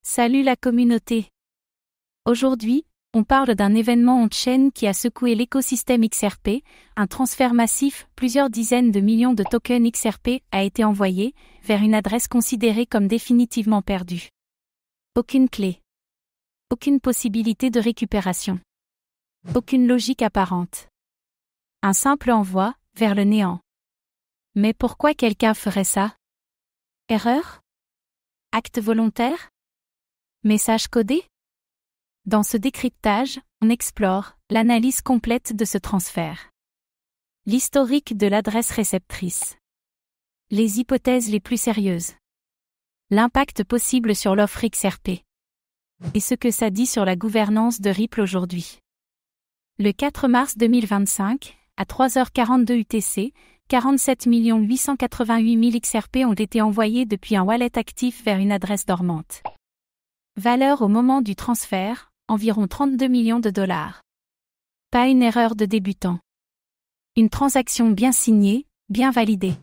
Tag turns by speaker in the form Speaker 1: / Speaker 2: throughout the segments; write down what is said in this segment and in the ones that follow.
Speaker 1: Salut la communauté. Aujourd'hui, on parle d'un événement on-chain qui a secoué l'écosystème XRP, un transfert massif, plusieurs dizaines de millions de tokens XRP a été envoyé vers une adresse considérée comme définitivement perdue. Aucune clé. Aucune possibilité de récupération. Aucune logique apparente. Un simple envoi vers le néant. Mais pourquoi quelqu'un ferait ça? Erreur? Acte volontaire? Message codé? Dans ce décryptage, on explore l'analyse complète de ce transfert. L'historique de l'adresse réceptrice. Les hypothèses les plus sérieuses. L'impact possible sur l'offre XRP. Et ce que ça dit sur la gouvernance de Ripple aujourd'hui. Le 4 mars 2025, à 3h42 UTC, 47 888 000 XRP ont été envoyés depuis un wallet actif vers une adresse dormante. Valeur au moment du transfert, environ 32 millions de dollars. Pas une erreur de débutant. Une transaction bien signée, bien validée.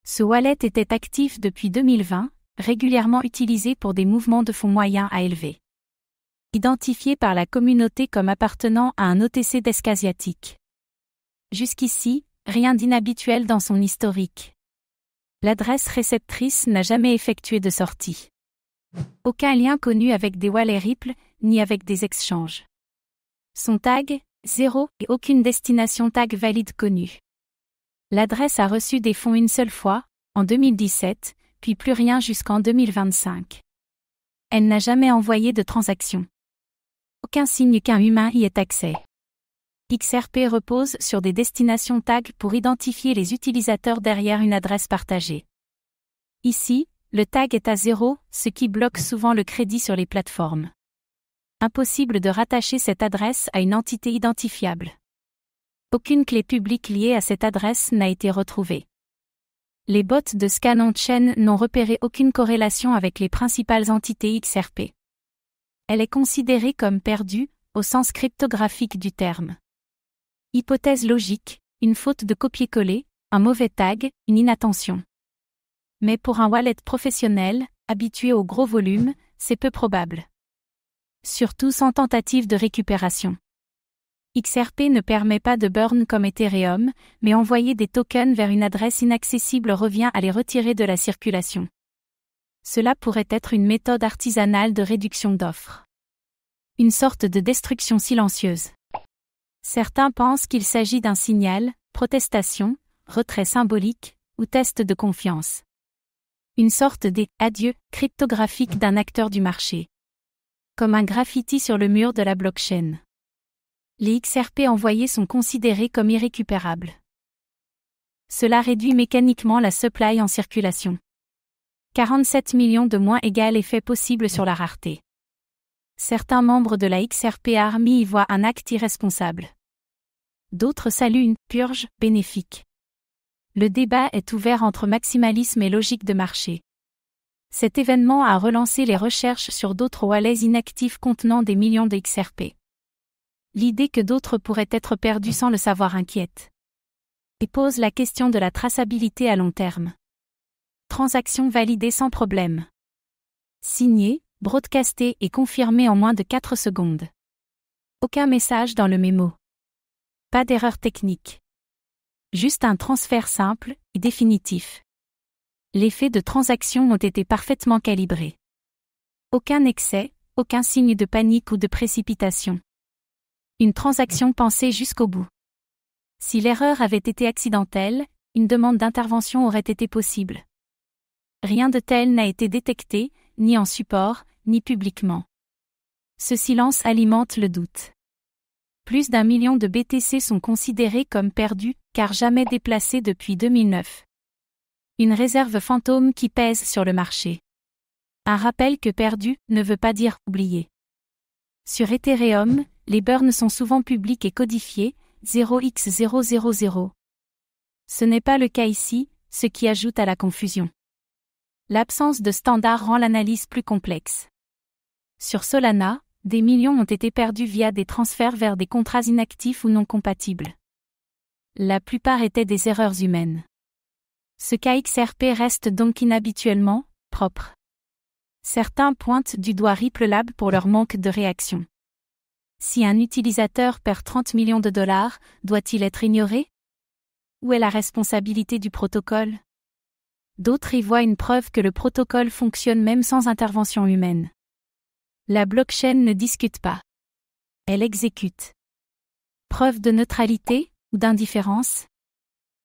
Speaker 1: Ce wallet était actif depuis 2020, régulièrement utilisé pour des mouvements de fonds moyens à élevés. Identifié par la communauté comme appartenant à un OTC desk asiatique. Jusqu'ici, rien d'inhabituel dans son historique. L'adresse réceptrice n'a jamais effectué de sortie. Aucun lien connu avec des wallets Ripple, ni avec des exchanges. Son tag, 0, et aucune destination tag valide connue. L'adresse a reçu des fonds une seule fois, en 2017, puis plus rien jusqu'en 2025. Elle n'a jamais envoyé de transaction. Aucun signe qu'un humain y ait accès. XRP repose sur des destinations tag pour identifier les utilisateurs derrière une adresse partagée. Ici, le tag est à 0, ce qui bloque souvent le crédit sur les plateformes. Impossible de rattacher cette adresse à une entité identifiable. Aucune clé publique liée à cette adresse n'a été retrouvée. Les bots de scan on-chain n'ont repéré aucune corrélation avec les principales entités XRP. Elle est considérée comme perdue, au sens cryptographique du terme. Hypothèse logique, une faute de copier-coller, un mauvais tag, une inattention. Mais pour un wallet professionnel, habitué au gros volume, c'est peu probable. Surtout sans tentative de récupération. XRP ne permet pas de burn comme Ethereum, mais envoyer des tokens vers une adresse inaccessible revient à les retirer de la circulation. Cela pourrait être une méthode artisanale de réduction d'offres. Une sorte de destruction silencieuse. Certains pensent qu'il s'agit d'un signal, protestation, retrait symbolique, ou test de confiance. Une sorte d'adieu cryptographique d'un acteur du marché. Comme un graffiti sur le mur de la blockchain. Les XRP envoyés sont considérés comme irrécupérables. Cela réduit mécaniquement la supply en circulation. 47 millions de moins égale effet possible sur la rareté. Certains membres de la XRP Army y voient un acte irresponsable. D'autres saluent une purge bénéfique. Le débat est ouvert entre maximalisme et logique de marché. Cet événement a relancé les recherches sur d'autres wallets inactifs contenant des millions de XRP. L'idée que d'autres pourraient être perdus sans le savoir inquiète. Et pose la question de la traçabilité à long terme. Transaction validée sans problème. Signée, broadcastée et confirmée en moins de 4 secondes. Aucun message dans le mémo. Pas d'erreur technique. Juste un transfert simple et définitif. Les faits de transaction ont été parfaitement calibrés. Aucun excès, aucun signe de panique ou de précipitation. Une transaction pensée jusqu'au bout. Si l'erreur avait été accidentelle, une demande d'intervention aurait été possible. Rien de tel n'a été détecté, ni en support, ni publiquement. Ce silence alimente le doute. Plus d'1 million de BTC sont considérés comme perdus, car jamais déplacés depuis 2009. Une réserve fantôme qui pèse sur le marché. Un rappel que perdu ne veut pas dire oublié. Sur Ethereum, les burns sont souvent publics et codifiés, 0x000. Ce n'est pas le cas ici, ce qui ajoute à la confusion. L'absence de standard rend l'analyse plus complexe. Sur Solana, des millions ont été perdus via des transferts vers des contrats inactifs ou non compatibles. La plupart étaient des erreurs humaines. Ce cas XRP reste donc inhabituellement propre. Certains pointent du doigt Ripple Lab pour leur manque de réaction. Si un utilisateur perd 30 millions de dollars, doit-il être ignoré? Où est la responsabilité du protocole? D'autres y voient une preuve que le protocole fonctionne même sans intervention humaine. La blockchain ne discute pas. Elle exécute. Preuve de neutralité ou d'indifférence?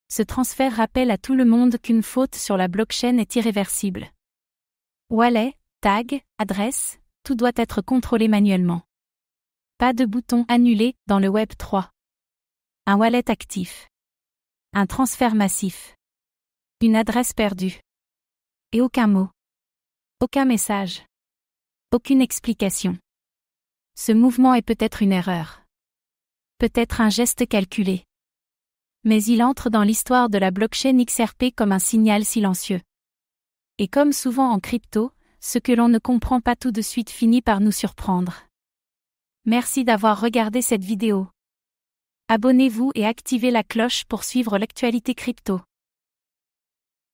Speaker 1: Ce transfert rappelle à tout le monde qu'une faute sur la blockchain est irréversible. Wallet, tag, adresse, tout doit être contrôlé manuellement. Pas de bouton annulé dans le Web 3. Un wallet actif. Un transfert massif. Une adresse perdue. Et aucun mot. Aucun message. Aucune explication. Ce mouvement est peut-être une erreur. Peut-être un geste calculé. Mais il entre dans l'histoire de la blockchain XRP comme un signal silencieux. Et comme souvent en crypto, ce que l'on ne comprend pas tout de suite finit par nous surprendre. Merci d'avoir regardé cette vidéo. Abonnez-vous et activez la cloche pour suivre l'actualité crypto.